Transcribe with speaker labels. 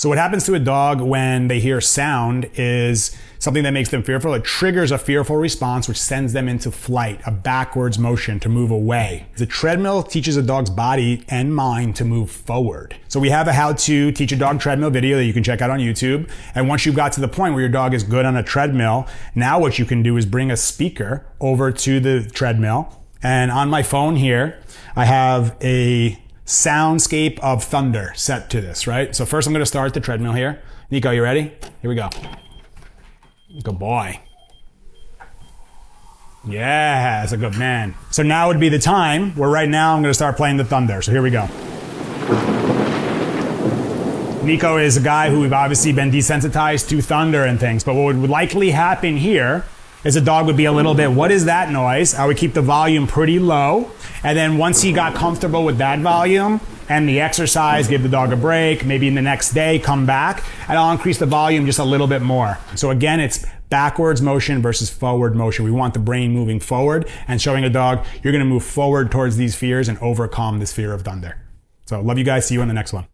Speaker 1: So what happens to a dog when they hear sound is something that makes them fearful. It triggers a fearful response, which sends them into flight, a backwards motion to move away. The treadmill teaches a dog's body and mind to move forward. So we have a how to teach a dog treadmill video that you can check out on YouTube. And once you've got to the point where your dog is good on a treadmill, now what you can do is bring a speaker over to the treadmill. And on my phone here, I have a soundscape of thunder set to this, right? So first I'm going to start the treadmill here. Nico, you ready? Here we go. Good boy. Yeah, that's a good man. So now would be the time where right now I'm going to start playing the thunder. So here we go. Nico is a guy who we've obviously been desensitized to thunder and things, but what would likely happen here is the dog would be a little bit, what is that noise? I would keep the volume pretty low. And then once he got comfortable with that volume and the exercise, give the dog a break, maybe in the next day, come back, and I'll increase the volume just a little bit more. So again, it's backwards motion versus forward motion. We want the brain moving forward and showing a dog, you're gonna move forward towards these fears and overcome this fear of thunder. So love you guys, see you in the next one.